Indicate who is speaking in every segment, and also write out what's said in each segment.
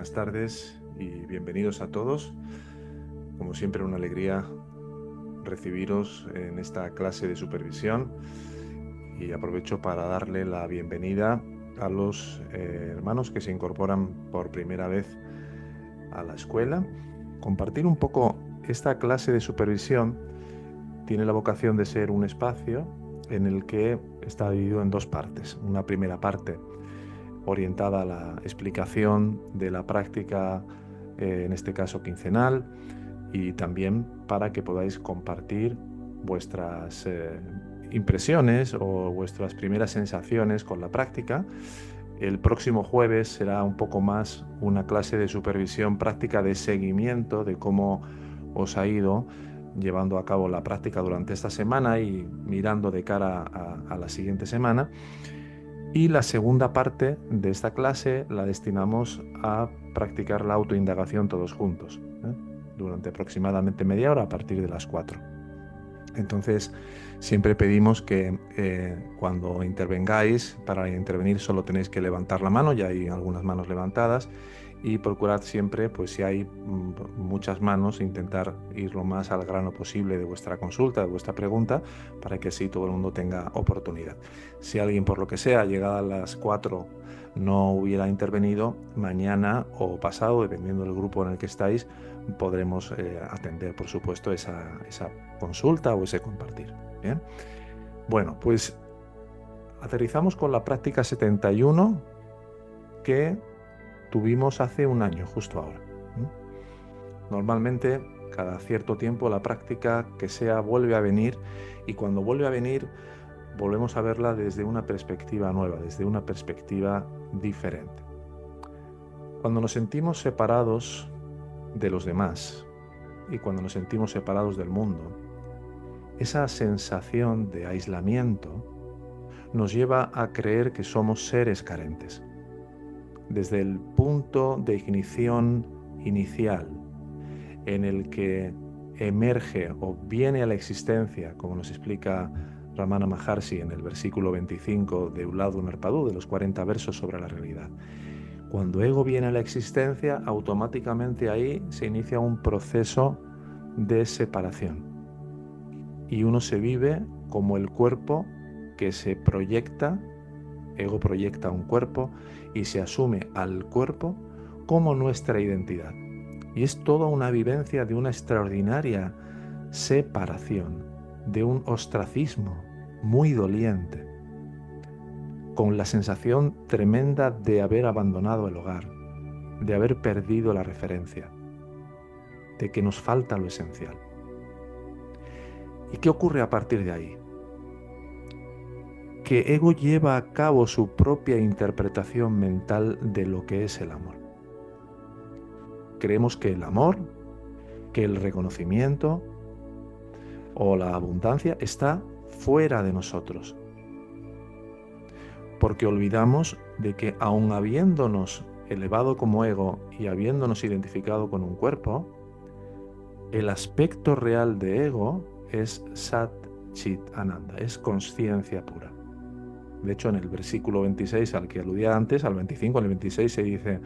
Speaker 1: buenas tardes y bienvenidos a todos. Como siempre, una alegría recibiros en esta clase de supervisión y aprovecho para darle la bienvenida a los hermanos que se incorporan por primera vez a la escuela. Compartir un poco esta clase de supervisión tiene la vocación de ser un espacio en el que está dividido en dos partes. Una primera parte orientada a la explicación de la práctica, en este caso quincenal, y también para que podáis compartir vuestras impresiones o vuestras primeras sensaciones con la práctica. El próximo jueves será un poco más una clase de supervisión práctica de seguimiento de cómo os ha ido llevando a cabo la práctica durante esta semana y mirando de cara a la siguiente semana. Y la segunda parte de esta clase la destinamos a practicar la autoindagación todos juntos, durante aproximadamente media hora a partir de las 4. Entonces, siempre pedimos que cuando intervengáis, para intervenir solo tenéis que levantar la mano, ya hay algunas manos levantadas, y procurad siempre, pues si hay muchas manos, intentar ir lo más al grano posible de vuestra consulta, de vuestra pregunta, para que así todo el mundo tenga oportunidad. Si alguien, por lo que sea, llegada a las 4 no hubiera intervenido, mañana o pasado, dependiendo del grupo en el que estáis, podremos atender, por supuesto, esa consulta o ese compartir. ¿Bien? Bueno, pues aterrizamos con la práctica 71 que tuvimos hace un año, justo ahora. Normalmente, cada cierto tiempo, la práctica que sea vuelve a venir, y cuando vuelve a venir, volvemos a verla desde una perspectiva nueva, desde una perspectiva diferente. Cuando nos sentimos separados de los demás y cuando nos sentimos separados del mundo, esa sensación de aislamiento nos lleva a creer que somos seres carentes. Desde el punto de ignición inicial en el que emerge o viene a la existencia, como nos explica Ramana Maharshi en el versículo 25 de Ulladu Narpadu, de los 40 versos sobre la realidad. Cuando ego viene a la existencia, automáticamente ahí se inicia un proceso de separación. Y uno se vive como el cuerpo que se proyecta, ego proyecta un cuerpo y se asume al cuerpo como nuestra identidad. Y es toda una vivencia de una extraordinaria separación, de un ostracismo muy doliente, con la sensación tremenda de haber abandonado el hogar, de haber perdido la referencia, de que nos falta lo esencial. ¿Y qué ocurre a partir de ahí? Que ego lleva a cabo su propia interpretación mental de lo que es el amor. Creemos que el amor, que el reconocimiento o la abundancia está fuera de nosotros, porque olvidamos de que aun habiéndonos elevado como ego y habiéndonos identificado con un cuerpo, el aspecto real de ego es Sat Chit Ananda, es conciencia pura. De hecho, en el versículo 26 al que aludía antes, al 25, al 26 se dice: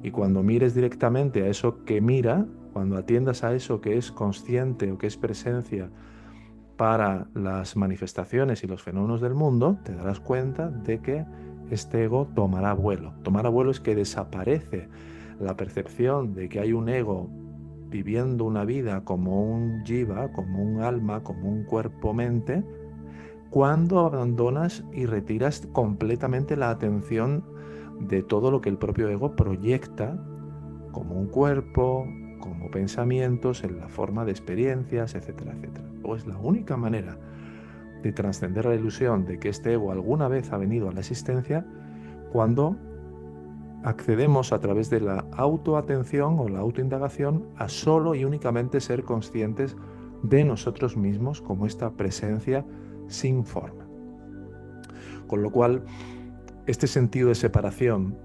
Speaker 1: y cuando mires directamente a eso que mira, cuando atiendas a eso que es consciente o que es presencia para las manifestaciones y los fenómenos del mundo, te darás cuenta de que este ego tomará vuelo. Tomar vuelo es que desaparece la percepción de que hay un ego viviendo una vida como un jiva, como un alma, como un cuerpo-mente, cuando abandonas y retiras completamente la atención de todo lo que el propio ego proyecta como un cuerpo, como pensamientos, en la forma de experiencias, etcétera, etcétera. O es la única manera de trascender la ilusión de que este ego alguna vez ha venido a la existencia cuando accedemos a través de la autoatención o la autoindagación a solo y únicamente ser conscientes de nosotros mismos como esta presencia sin forma. Con lo cual, este sentido de separación,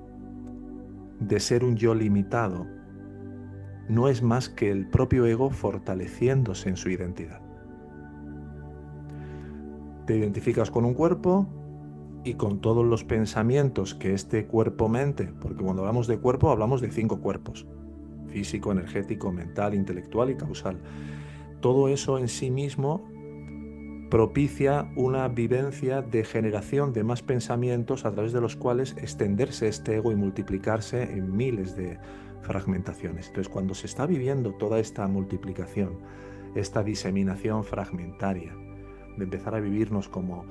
Speaker 1: de ser un yo limitado, no es más que el propio ego fortaleciéndose en su identidad. Te identificas con un cuerpo y con todos los pensamientos que este cuerpo-mente, porque cuando hablamos de cuerpo hablamos de 5 cuerpos, físico, energético, mental, intelectual y causal. Todo eso en sí mismo propicia una vivencia de generación de más pensamientos a través de los cuales extenderse este ego y multiplicarse en miles de fragmentaciones. Entonces, cuando se está viviendo toda esta multiplicación, esta diseminación fragmentaria, de empezar a vivirnos como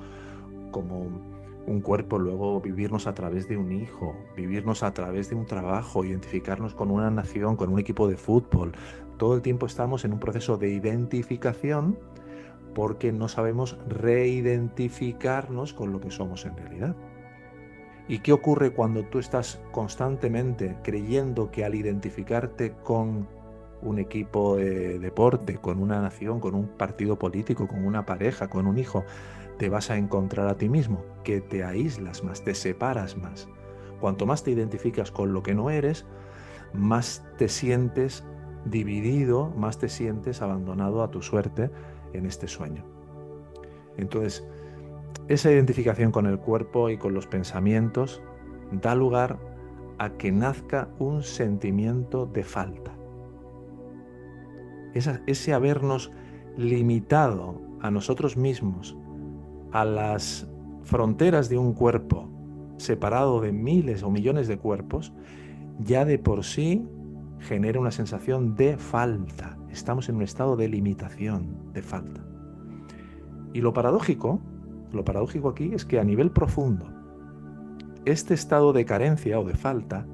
Speaker 1: un cuerpo, luego vivirnos a través de un hijo, vivirnos a través de un trabajo, identificarnos con una nación, con un equipo de fútbol. Todo el tiempo estamos en un proceso de identificación porque no sabemos reidentificarnos con lo que somos en realidad. ¿Y qué ocurre cuando tú estás constantemente creyendo que al identificarte con un equipo de deporte, con una nación, con un partido político, con una pareja, con un hijo, te vas a encontrar a ti mismo? Que te aíslas más, te separas más. Cuanto más te identificas con lo que no eres, más te sientes dividido, más te sientes abandonado a tu suerte en este sueño. Entonces, esa identificación con el cuerpo y con los pensamientos da lugar a que nazca un sentimiento de falta. Ese habernos limitado a nosotros mismos, a las fronteras de un cuerpo separado de miles o millones de cuerpos, ya de por sí genera una sensación de falta. Estamos en un estado de limitación, de falta. Y lo paradójico aquí es que a nivel profundo, este estado de carencia o de falta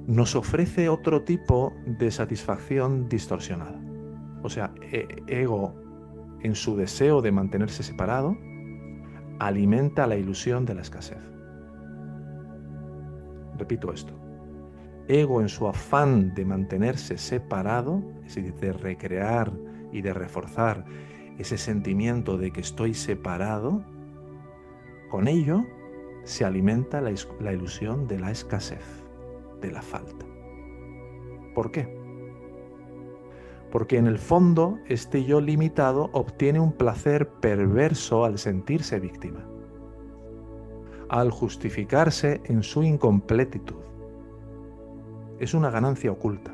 Speaker 1: nos ofrece otro tipo de satisfacción distorsionada. O sea, ego, en su deseo de mantenerse separado, alimenta la ilusión de la escasez. Repito esto. Ego, en su afán de mantenerse separado, es decir, de recrear y de reforzar ese sentimiento de que estoy separado, con ello se alimenta la ilusión de la escasez, de la falta. ¿Por qué? Porque en el fondo este yo limitado obtiene un placer perverso al sentirse víctima, al justificarse en su incompletitud. Es una ganancia oculta.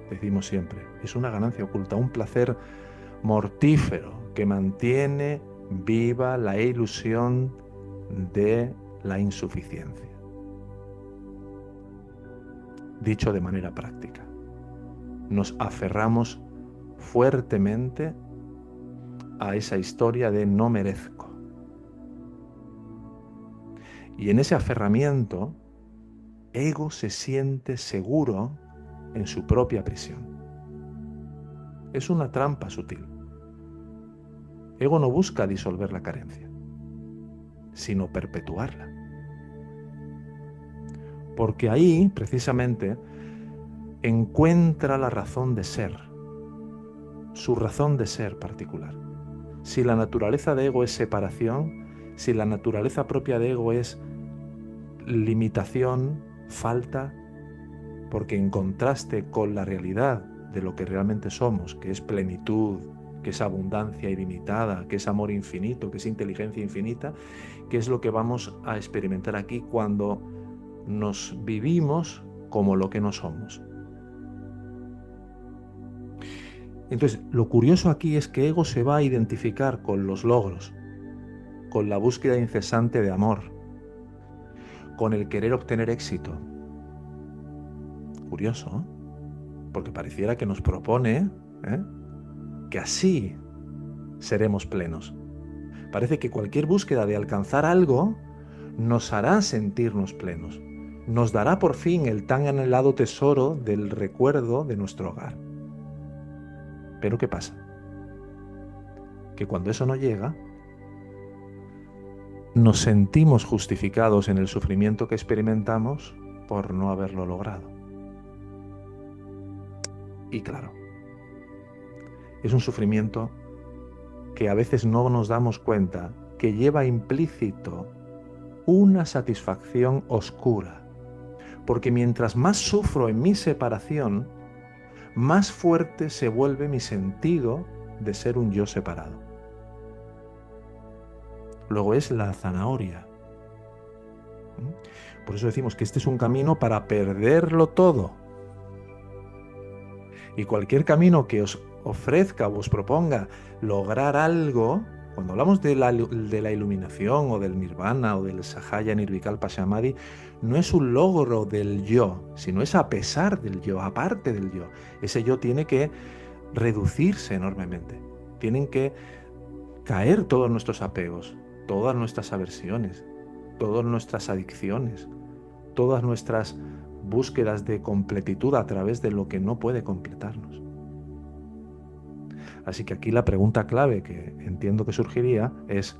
Speaker 1: Decimos siempre, es una ganancia oculta, un placer mortífero que mantiene viva la ilusión de la insuficiencia. Dicho de manera práctica, nos aferramos fuertemente a esa historia de no merezco. Y en ese aferramiento, ego se siente seguro en su propia prisión. Es una trampa sutil. Ego no busca disolver la carencia, sino perpetuarla. Porque ahí, precisamente, encuentra la razón de ser, su razón de ser particular. Si la naturaleza de ego es separación, si la naturaleza propia de ego es limitación, falta, porque en contraste con la realidad de lo que realmente somos, que es plenitud, que es abundancia ilimitada, que es amor infinito, que es inteligencia infinita, que es lo que vamos a experimentar aquí cuando nos vivimos como lo que no somos. Entonces, lo curioso aquí es que ego se va a identificar con los logros, con la búsqueda incesante de amor, con el querer obtener éxito. Curioso, ¿eh? Porque pareciera que nos propone que así seremos plenos. Parece que cualquier búsqueda de alcanzar algo nos hará sentirnos plenos, nos dará por fin el tan anhelado tesoro del recuerdo de nuestro hogar. Pero ¿qué pasa? Que cuando eso no llega, nos sentimos justificados en el sufrimiento que experimentamos por no haberlo logrado. Y claro, es un sufrimiento que a veces no nos damos cuenta que lleva implícito una satisfacción oscura. Porque mientras más sufro en mi separación, más fuerte se vuelve mi sentido de ser un yo separado. luego es la zanahoria. Por eso decimos que este es un camino para perderlo todo. Y cualquier camino que os ofrezca o os proponga lograr algo, cuando hablamos de la iluminación o del nirvana o del Sahaya Nirvikalpa Samadhi, no es un logro del yo, sino es a pesar del yo, aparte del yo. Ese yo tiene que reducirse enormemente. Tienen que caer todos nuestros apegos, todas nuestras aversiones, todas nuestras adicciones, todas nuestras búsquedas de completitud a través de lo que no puede completarnos. Así que aquí la pregunta clave que entiendo que surgiría es: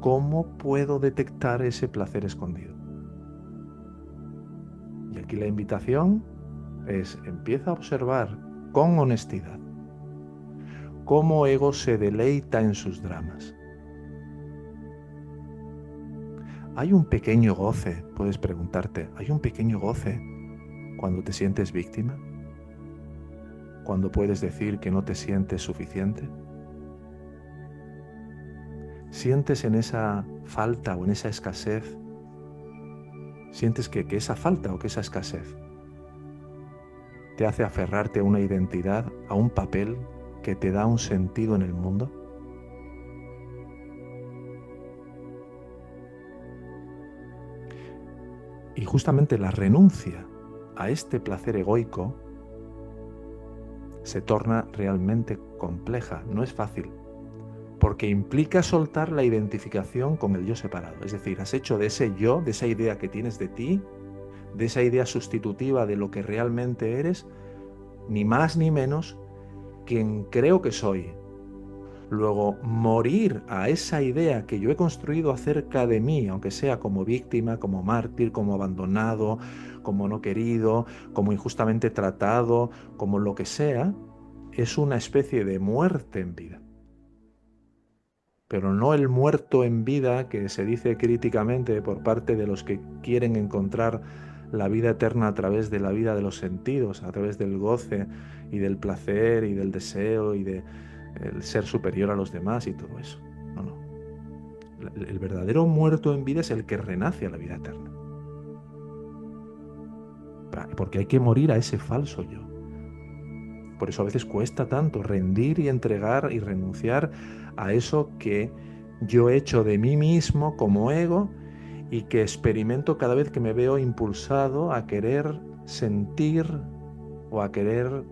Speaker 1: ¿cómo puedo detectar ese placer escondido? Y aquí la invitación es: empieza a observar con honestidad cómo ego se deleita en sus dramas. ¿Hay un pequeño goce? Puedes preguntarte, ¿hay un pequeño goce cuando te sientes víctima? ¿Cuando puedes decir que no te sientes suficiente? ¿Sientes en esa falta o en esa escasez? ¿Sientes que esa falta o que esa escasez te hace aferrarte a una identidad, a un papel que te da un sentido en el mundo? Y justamente la renuncia a este placer egoico se torna realmente compleja, no es fácil, porque implica soltar la identificación con el yo separado. Es decir, has hecho de ese yo, de esa idea que tienes de ti, de esa idea sustitutiva de lo que realmente eres, ni más ni menos quien creo que soy. Luego, morir a esa idea que yo he construido acerca de mí, aunque sea como víctima, como mártir, como abandonado, como no querido, como injustamente tratado, como lo que sea, es una especie de muerte en vida. Pero no el muerto en vida que se dice críticamente por parte de los que quieren encontrar la vida eterna a través de la vida de los sentidos, a través del goce y del placer y del deseo y de el ser superior a los demás y todo eso. No, no. El verdadero muerto en vida es el que renace a la vida eterna. Porque hay que morir a ese falso yo. Por eso a veces cuesta tanto rendir y entregar y renunciar a eso que yo he hecho de mí mismo como ego y que experimento cada vez que me veo impulsado a querer sentir o a querer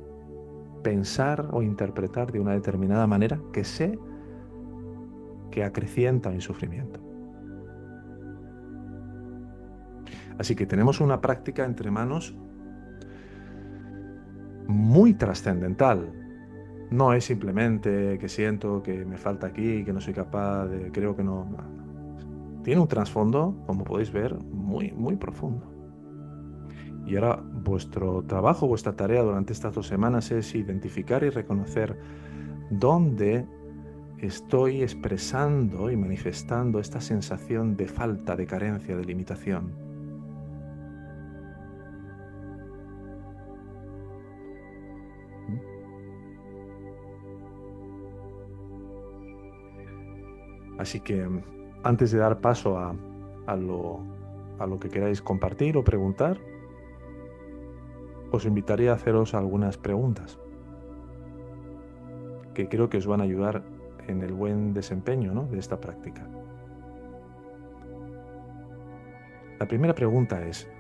Speaker 1: pensar o interpretar de una determinada manera que sé que acrecienta mi sufrimiento. Así que tenemos una práctica entre manos muy trascendental. No es simplemente que siento que me falta aquí, que no soy capaz de, creo que no. Tiene un trasfondo, como podéis ver, muy, muy profundo. Y ahora vuestro trabajo, vuestra tarea durante estas 2 semanas es identificar y reconocer dónde estoy expresando y manifestando esta sensación de falta, de carencia, de limitación. Así que antes de dar paso a lo que queráis compartir o preguntar, os invitaría a haceros algunas preguntas que creo que os van a ayudar en el buen desempeño, ¿no?, de esta práctica. La primera pregunta es: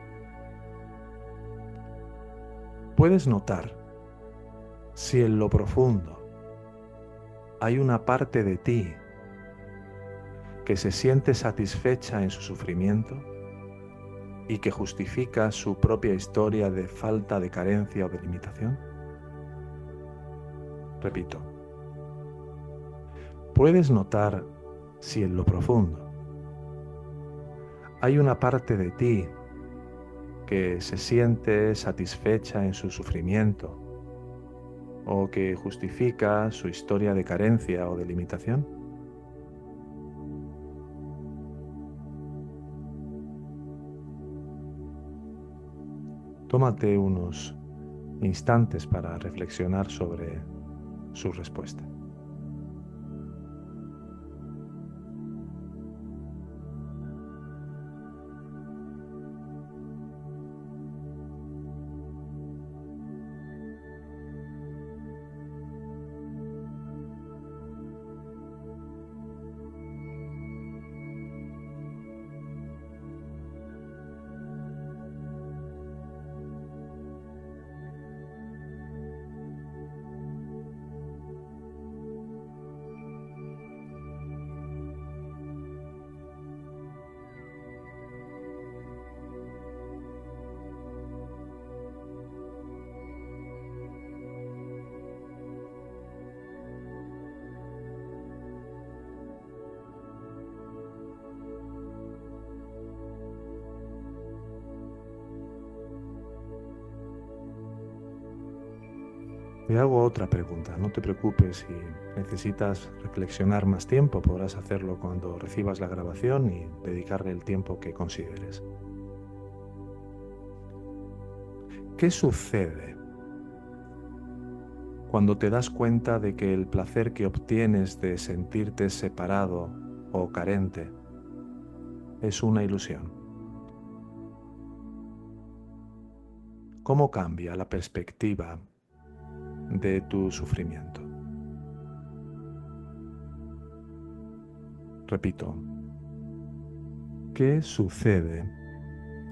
Speaker 1: ¿puedes notar si en lo profundo hay una parte de ti que se siente satisfecha en su sufrimiento y que justifica su propia historia de falta, de carencia o de limitación? Repito, ¿puedes notar si en lo profundo hay una parte de ti que se siente satisfecha en su sufrimiento o que justifica su historia de carencia o de limitación? Tómate unos instantes para reflexionar sobre su respuesta. Te hago otra pregunta. No te preocupes, si necesitas reflexionar más tiempo, podrás hacerlo cuando recibas la grabación y dedicarle el tiempo que consideres. ¿Qué sucede cuando te das cuenta de que el placer que obtienes de sentirte separado o carente es una ilusión? ¿Cómo cambia la perspectiva de tu sufrimiento? Repito, ¿qué sucede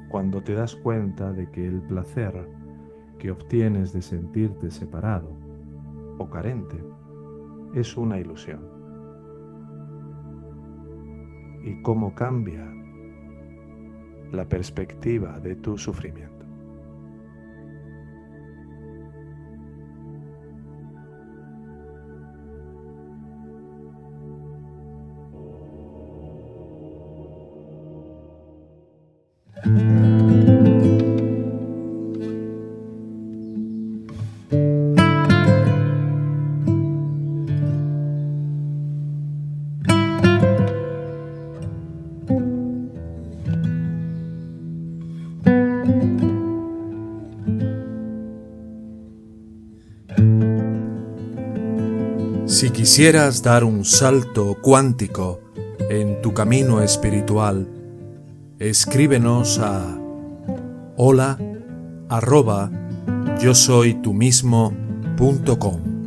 Speaker 1: cuando te das cuenta de que el placer que obtienes de sentirte separado o carente es una ilusión? ¿Y cómo cambia la perspectiva de tu sufrimiento?
Speaker 2: Si quisieras dar un salto cuántico en tu camino espiritual, escríbenos a hola@yosoytumismo.com.